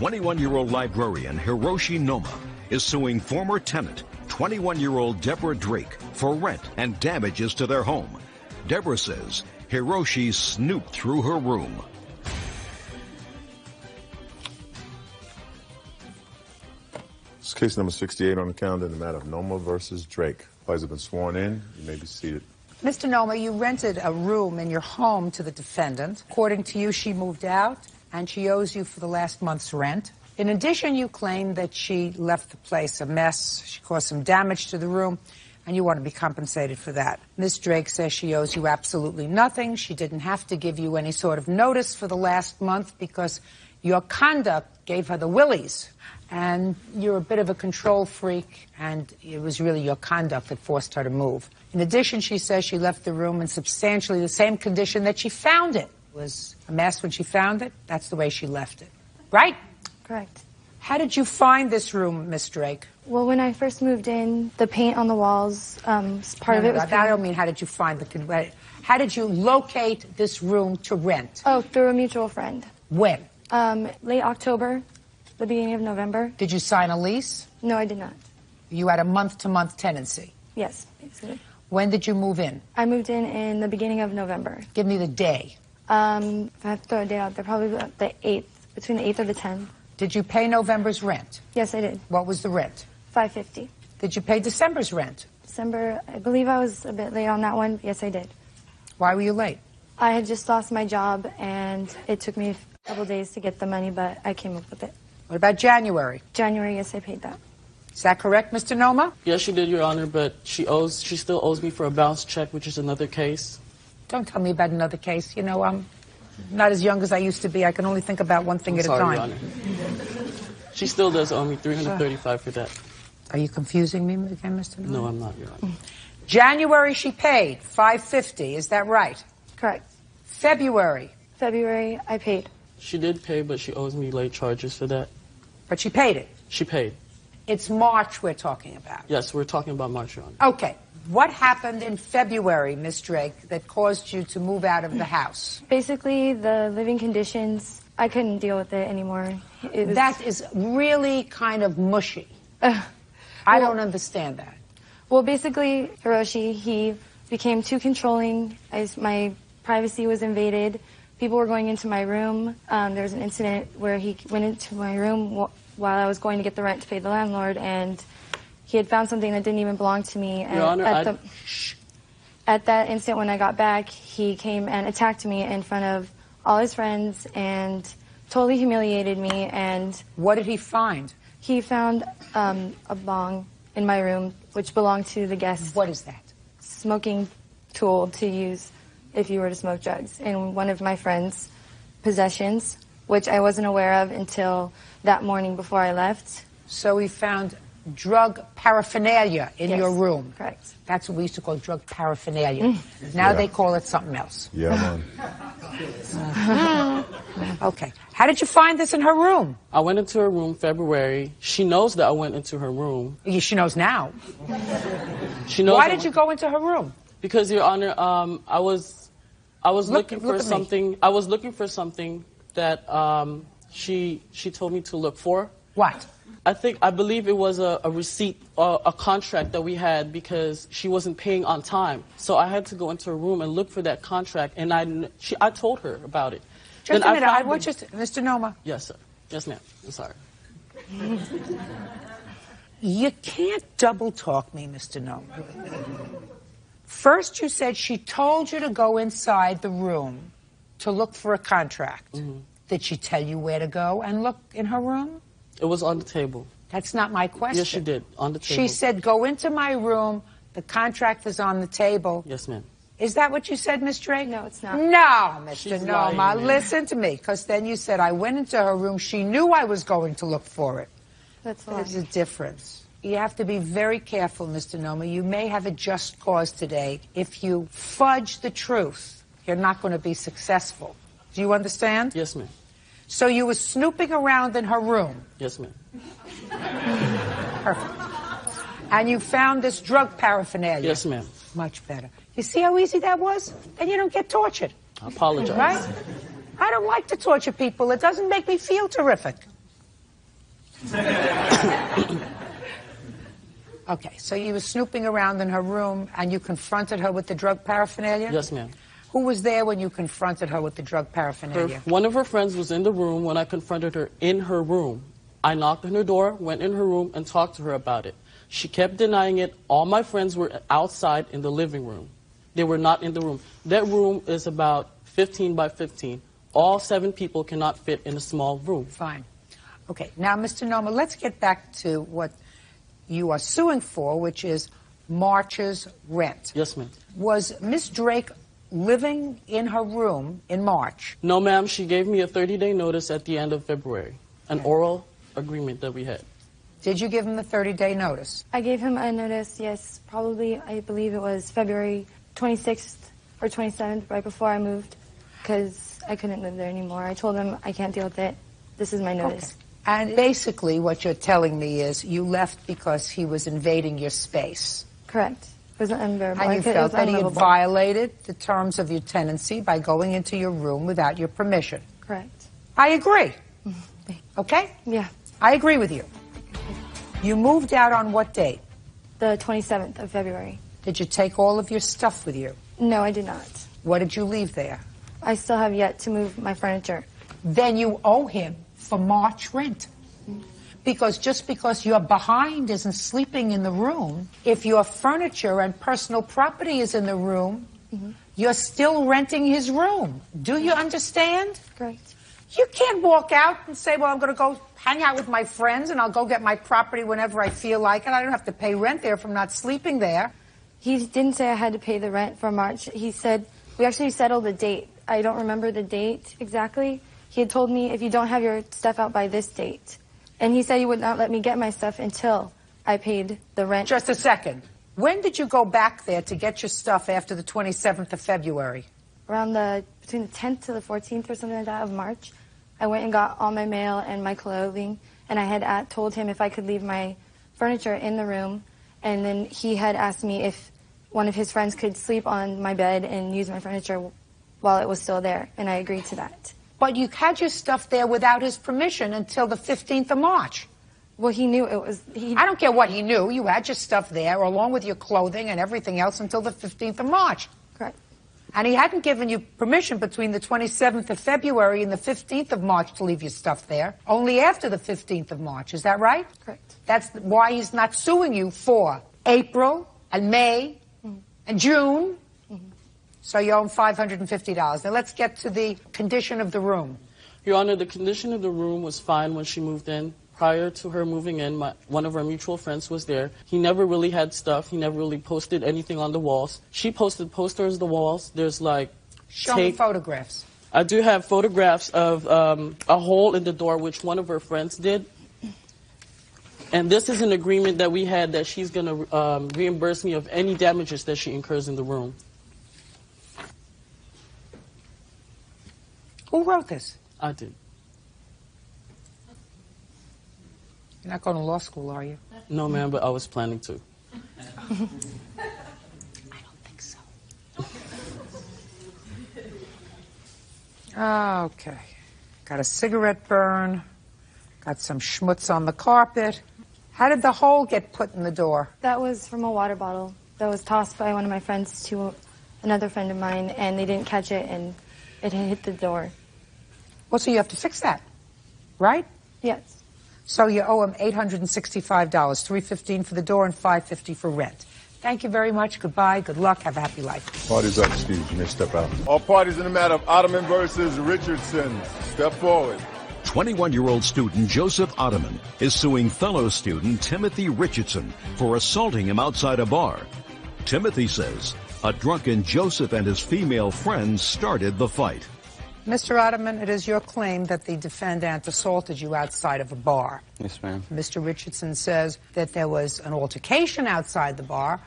21-year-old librarian Hiroshi Noma is suing former tenant, 21-year-old Deborah Drake, for rent and damages to their home. Deborah says Hiroshi snooped through her room. It's case number 68 on the calendar in the matter of Noma versus Drake. Parties have been sworn in. You may be seated. Mr. Noma, you rented a room in your home to the defendant. According to you, she moved out, and she owes you for the last month's rent. In addition, you claim that she left the place a mess, she caused some damage to the room, and you want to be compensated for that. Ms. Drake says she owes you absolutely nothing. She didn't have to give you any sort of notice for the last month because your conduct gave her the willies. And you're a bit of a control freak, and it was really your conduct that forced her to move. In addition, she says she left the room in substantially the same condition that she found it. It was a mess when she found it. That's the way she left it. Right? Correct. How did you find this room, Miss Drake? Well, when I first moved in, the paint on the walls, part of it was... I don't mean how did you find the... How did you locate this room to rent? Oh, through a mutual friend. When? Late October, the beginning of November. Did you sign a lease? No, I did not. You had a month-to-month tenancy? Yes, basically. When did you move in? I moved in the beginning of November. Give me the day. If I have to throw a day out there, probably the 8th, between the 8th or the 10th. Did you pay November's rent? Yes, I did. What was the rent? $550. Did you pay December's rent? December, I believe I was a bit late on that one. Yes, I did. Why were you late? I had just lost my job, and it took me a couple days to get the money, but I came up with it. What about January? January, yes, I paid that. Is that correct, Mr. Noma? Yes, she did, Your Honor, but she still owes me for a bounce check, which is another case. Don't tell me about another case. You know, I'm not as young as I used to be. I can only think about one thing at a time. Your Honor. She still does owe me $335 for that. Are you confusing me again, Mr. Noma? No, I'm not, Your Honor. January she paid $550. Is that right? Correct. February? February, I paid. She did pay, but she owes me late charges for that. But she paid it? She paid. It's March we're talking about. Yes, we're talking about March, Your Honor. Okay. What happened in February, Miss Drake, that caused you to move out of the house? Basically, the living conditions, I couldn't deal with it anymore. That is really kind of mushy. I don't understand that. Well, basically, Hiroshi, he became too controlling. My privacy was invaded. People were going into my room. There was an incident where he went into my room while I was going to get the rent to pay the landlord, and he had found something that didn't even belong to me. And Your Honor, at that instant when I got back, he came and attacked me in front of all his friends and totally humiliated me. And what did he find? He found a bong in my room, which belonged to the guest. What is that? Smoking tool to use if you were to smoke drugs in one of my friend's possessions, which I wasn't aware of until that morning before I left. So he found drug paraphernalia in your room. Correct. That's what we used to call drug paraphernalia. Now they call it something else. Yeah, man. Okay. How did you find this in her room? I went into her room February. She knows that I went into her room. She knows now. She knows. Why did you go into her room? Because, Your Honor, I was looking for something. I was looking for something that she told me to look for. What? I believe it was a receipt, a contract that we had because she wasn't paying on time. So I had to go into her room and look for that contract, and I told her about it. Just a minute, I want you to, Mr. Noma. Yes, sir. Yes, ma'am. I'm sorry. You can't double talk me, Mr. Noma. First you said she told you to go inside the room to look for a contract. Mm-hmm. Did she tell you where to go and look in her room? It was on the table. That's not my question. Yes, she did. On the table. She said, go into my room. The contract is on the table. Yes, ma'am. Is that what you said, Miss Drake? No, it's not. No, Mr. She's Noma, lying, listen to me, because then you said I went into her room. She knew I was going to look for it. That's a lie. There's a difference. You have to be very careful, Mr. Noma. You may have a just cause today. If you fudge the truth, you're not going to be successful. Do you understand? Yes, ma'am. So you were snooping around in her room. Yes, ma'am. Perfect. And you found this drug paraphernalia. Yes, ma'am. Much better. You see how easy that was? Then you don't get tortured. I apologize. Right? I don't like to torture people. It doesn't make me feel terrific. Okay, so you were snooping around in her room and you confronted her with the drug paraphernalia? Yes, ma'am. Who was there when you confronted her with the drug paraphernalia? One of her friends was in the room when I confronted her in her room. I knocked on her door, went in her room, and talked to her about it. She kept denying it. All my friends were outside in the living room. They were not in the room. That room is about 15 by 15. All 7 people cannot fit in a small room. Fine. Okay, now, Mr. Noma, let's get back to what you are suing for, which is March's rent. Yes, ma'am. Was Miss Drake living in her room in March? No, ma'am. She gave me a 30-day notice at the end of February, an oral agreement that we had. Did you give him the 30-day notice? I gave him a notice, yes, probably, I believe it was February 26th or 27th, right before I moved, because I couldn't live there anymore. I told him I can't deal with it. This is my notice. Okay. And basically what you're telling me is you left because he was invading your space. Correct. It was unbearable. And you felt that he had violated the terms of your tenancy by going into your room without your permission. Correct. I agree. Okay? Yeah. I agree with you. You moved out on what date? The 27th of February. Did you take all of your stuff with you? No, I did not. What did you leave there? I still have yet to move my furniture. Then you owe him for March rent. Because just because you're behind isn't sleeping in the room, if your furniture and personal property is in the room, you're still renting his room. Do you understand? Correct. You can't walk out and say, well, I'm going to go hang out with my friends and I'll go get my property whenever I feel like it. I don't have to pay rent there from not sleeping there. He didn't say I had to pay the rent for March. He said, we actually settled a date. I don't remember the date exactly. He had told me if you don't have your stuff out by this date. And he said he would not let me get my stuff until I paid the rent. Just a second. When did you go back there to get your stuff after the 27th of February? Around between the 10th to the 14th or something like that of March. I went and got all my mail and my clothing, and I had told him if I could leave my furniture in the room, and then he had asked me if one of his friends could sleep on my bed and use my furniture while it was still there, and I agreed to that. But you had your stuff there without his permission until the 15th of March. Well, he knew it was... I don't care what he knew. You had your stuff there, along with your clothing and everything else, until the 15th of March. Correct. And he hadn't given you permission between the 27th of February and the 15th of March to leave your stuff there. Only after the 15th of March. Is that right? Correct. That's why he's not suing you for April and May and June. So you owe him $550. Now let's get to the condition of the room. Your Honor, the condition of the room was fine when she moved in. Prior to her moving in, one of our mutual friends was there. He never really had stuff. He never really posted anything on the walls. She posted posters on the walls. There's like Show me photographs. I do have photographs of a hole in the door, which one of her friends did. And this is an agreement that we had that she's going to reimburse me of any damages that she incurs in the room. Who wrote this? I did. You're not going to law school, are you? No, ma'am, but I was planning to. I don't think so. Okay. Got a cigarette burn. Got some schmutz on the carpet. How did the hole get put in the door? That was from a water bottle that was tossed by one of my friends to another friend of mine, and they didn't catch it, and it hit the door. Well, so you have to fix that, right? Yes. So you owe him $865, $315 for the door and $550 for rent. Thank you very much. Goodbye. Good luck. Have a happy life. Party's up, Steve. You may step out. All parties in the matter of Ottoman versus Richardson. Step forward. 21-year-old student Joseph Ottoman is suing fellow student Timothy Richardson for assaulting him outside a bar. Timothy says a drunken Joseph and his female friends started the fight. Mr. Ottoman, it is your claim that the defendant assaulted you outside of a bar. Yes, ma'am. Mr. Richardson says that there was an altercation outside the bar,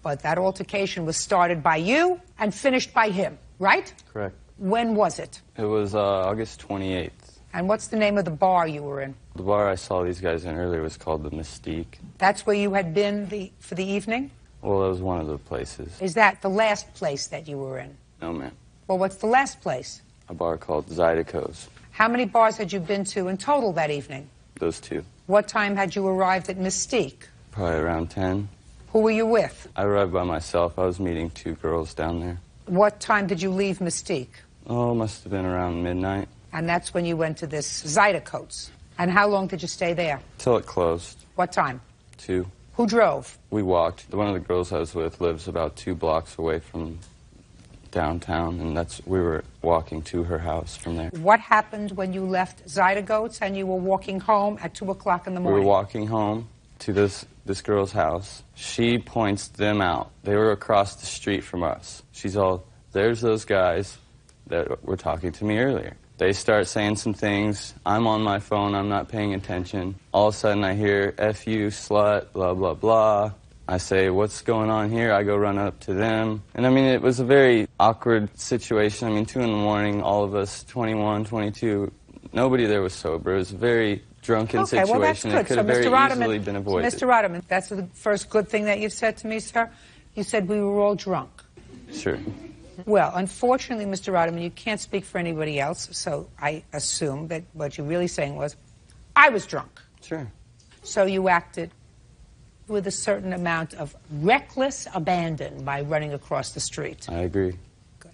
but that altercation was started by you and finished by him, right? Correct. When was it? It was August 28th. And what's the name of the bar you were in? The bar I saw these guys in earlier was called the Mystique. That's where you had been for the evening? Well, it was one of the places. Is that the last place that you were in? No, ma'am. Well, what's the last place? A bar called Zydeco's. How many bars had you been to in total that evening? Those two. What time had you arrived at Mystique? Probably around 10. Who were you with? I arrived by myself. I was meeting 2 girls down there. What time did you leave Mystique? Oh, must have been around midnight. And that's when you went to this Zydecoats. And how long did you stay there? Till it closed. What time? 2. Who drove? We walked. One of the girls I was with lives about 2 blocks away from downtown, and we were walking to her house from there. What happened when you left Zydecoats and you were walking home at 2 o'clock in the morning? We were walking home to this girl's house. She points them out. They were across the street from us. She's all, there's those guys that were talking to me earlier. They start saying some things. I'm on my phone. I'm not paying attention. All of a sudden I hear, F you, slut, blah, blah, blah. I say, what's going on here? I go run up to them. And I mean, it was a very awkward situation. I mean, 2 in the morning, all of us, 21, 22, nobody there was sober. It was a very drunken situation. Well, that's good. It could have very easily been avoided. Mr. Rotterman, that's the first good thing that you've said to me, sir. You said we were all drunk. Sure. Well, unfortunately, Mr. Rotterman, you can't speak for anybody else, so I assume that what you're really saying was, I was drunk. Sure. So you acted with a certain amount of reckless abandon by running across the street. I agree. Good.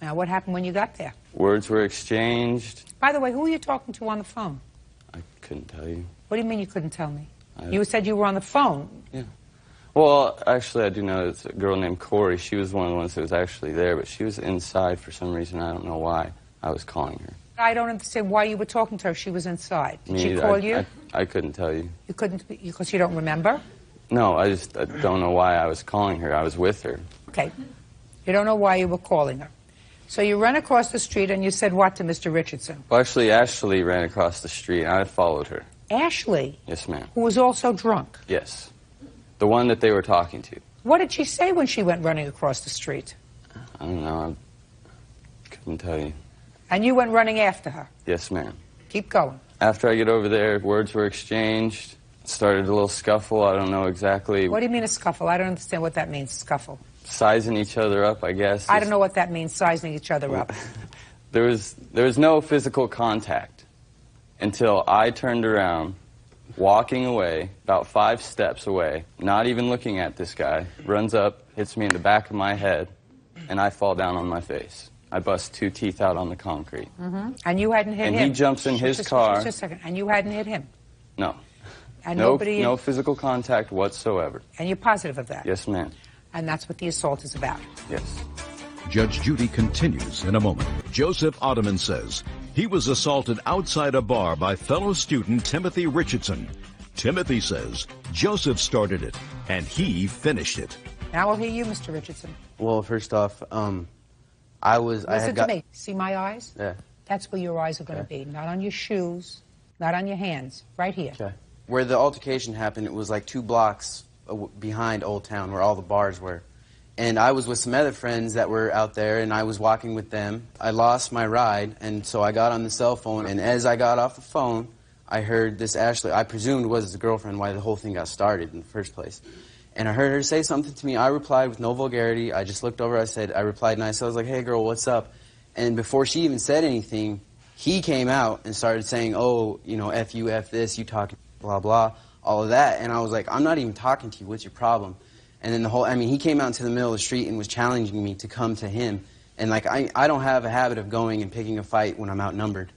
Now, what happened when you got there? Words were exchanged. By the way, who were you talking to on the phone? I couldn't tell you. What do you mean you couldn't tell me? You said you were on the phone. Yeah. Well, actually, I do know it's a girl named Corey. She was one of the ones that was actually there, but she was inside for some reason. I don't know why I was calling her. I don't understand why you were talking to her if she was inside. Did she Me, call you? I couldn't tell you. You couldn't because you don't remember? No, I don't know why I was calling her. I was with her. Okay. You don't know why you were calling her. So you ran across the street and you said what to Mr. Richardson? Well, actually, Ashley ran across the street, and I followed her. Ashley? Yes, ma'am. Who was also drunk? Yes. The one that they were talking to. What did she say when she went running across the street? I don't know. I couldn't tell you. And you went running after her? Yes, ma'am. Keep going. After I get over there, words were exchanged. Started a little scuffle. I don't know exactly. What do you mean a scuffle? I don't understand what that means, scuffle. Sizing each other up, I guess. I don't know what that means, sizing each other up. There was no physical contact until I turned around, walking away, about 5 steps away, not even looking at this guy, runs up, hits me in the back of my head, and I fall down on my face. I bust 2 teeth out on the concrete. Mm-hmm. And you hadn't hit him? And he jumps in his car. Just a second. And you hadn't hit him? No. And no physical contact whatsoever. And you're positive of that? Yes, ma'am. And that's what the assault is about? Yes. Judge Judy continues in a moment. Joseph Ottoman says he was assaulted outside a bar by fellow student Timothy Richardson. Timothy says Joseph started it, and he finished it. Now we'll hear you, Mr. Richardson. Well, first off, Listen to me. See my eyes? Yeah. That's where your eyes are going to be. Not on your shoes, not on your hands. Right here. Okay. Where the altercation happened, it was like 2 blocks behind Old Town, where all the bars were. And I was with some other friends that were out there, and I was walking with them. I lost my ride, and so I got on the cell phone, and as I got off the phone, I heard this Ashley, I presumed was his girlfriend, why the whole thing got started in the first place. And I heard her say something to me. I replied with no vulgarity. I just looked over, I replied nice. I was like, hey, girl, what's up? And before she even said anything, he came out and started saying, oh, you know, F you, F this, you talking, blah, blah, all of that. And I was like, I'm not even talking to you. What's your problem? And then he came out into the middle of the street and was challenging me to come to him. And, like, I don't have a habit of going and picking a fight when I'm outnumbered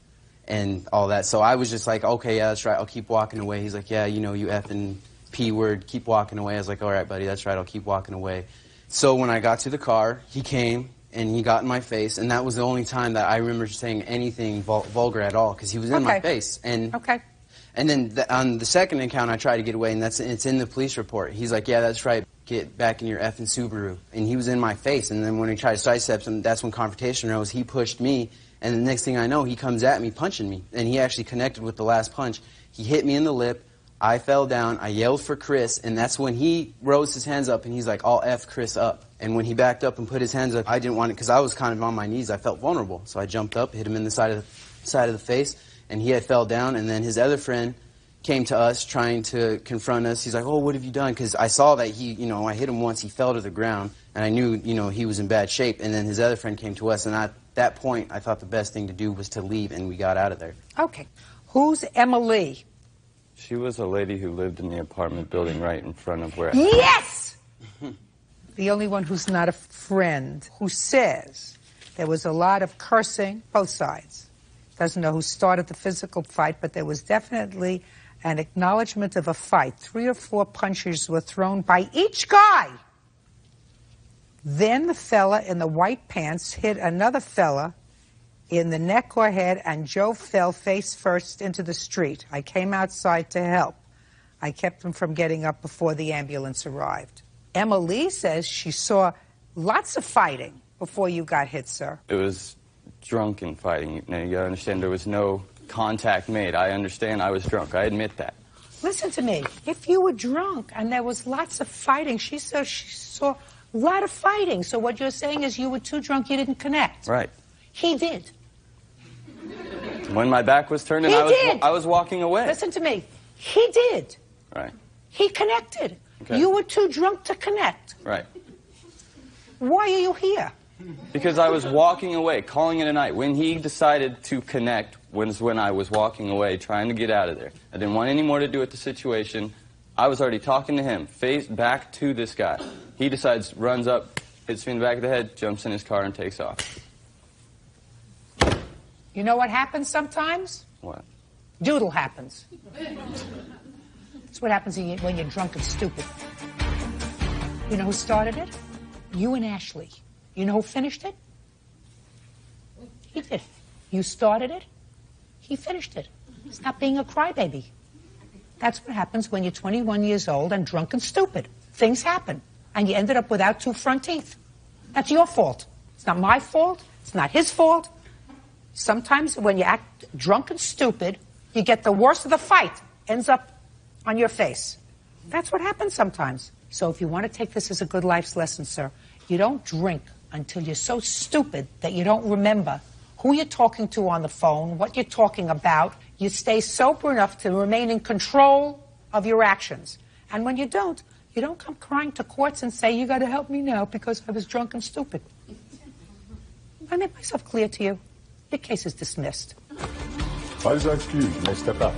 and all that. So I was just like, okay, yeah, that's right. I'll keep walking away. He's like, yeah, you know, you effing P word, keep walking away. I was like, all right, buddy, that's right. I'll keep walking away. So when I got to the car, he came and he got in my face. And that was the only time that I remember saying anything vulgar at all, because he was in my face. And And then on the second encounter, I tried to get away, and it's in the police report. He's like, yeah, that's right, get back in your effing Subaru. And he was in my face, and then when he tried to sidestep him, that's when confrontation arose. He pushed me, and the next thing I know, he comes at me, punching me. And he actually connected with the last punch. He hit me in the lip. I fell down. I yelled for Chris, and that's when he rose his hands up, and he's like, I'll F Chris up. And when he backed up and put his hands up, I didn't want it, because I was kind of on my knees. I felt vulnerable. So I jumped up, hit him in the side of the face, and he had fell down, and then his other friend came to us trying to confront us. He's like, oh, what have you done? Because I saw that I hit him once, he fell to the ground, and I knew, he was in bad shape. And then his other friend came to us, and at that point, I thought the best thing to do was to leave, and we got out of there. Okay. Who's Emma Lee? She was a lady who lived in the apartment building right in front of where... Yes! The only one who's not a friend, who says there was a lot of cursing, both sides. Doesn't know who started the physical fight, but there was definitely an acknowledgement of a fight. 3 or 4 punches were thrown by each guy. Then the fella in the white pants hit another fella in the neck or head, and Joe fell face first into the street. I came outside to help. I kept him from getting up before the ambulance arrived. Emma Lee says she saw lots of fighting before you got hit, sir. It was drunken fighting. Now, you gotta understand, there was no contact made. I understand I was drunk. I admit that. Listen to me. If you were drunk and there was lots of fighting, she says she saw a lot of fighting. So what you're saying is you were too drunk, you didn't connect. Right. He did. When my back was turned and I was walking away. Listen to me. He did. Right. He connected. Okay. You were too drunk to connect. Right. Why are you here? Because I was walking away, calling it a night. When he decided to connect was when I was walking away, trying to get out of there. I didn't want any more to do with the situation. I was already talking to him, face back to this guy. He decides, runs up, hits me in the back of the head, jumps in his car, and takes off. You know what happens sometimes? What? Doodle happens. That's what happens when you're drunk and stupid. You know who started it? You and Ashley. You know who finished it? He did. You started it. He finished it. Stop being a crybaby. That's what happens when you're 21 years old and drunk and stupid. Things happen. And you ended up without 2 front teeth. That's your fault. It's not my fault. It's not his fault. Sometimes when you act drunk and stupid, you get the worst of the fight. Ends up on your face. That's what happens sometimes. So if you want to take this as a good life's lesson, sir, you don't drink until you're so stupid that you don't remember who you're talking to on the phone, what you're talking about. You stay sober enough to remain in control of your actions. And when you don't come crying to courts and say, you got to help me now because I was drunk and stupid. I made myself clear to you. Your case is dismissed. Parties are excused. You may step out.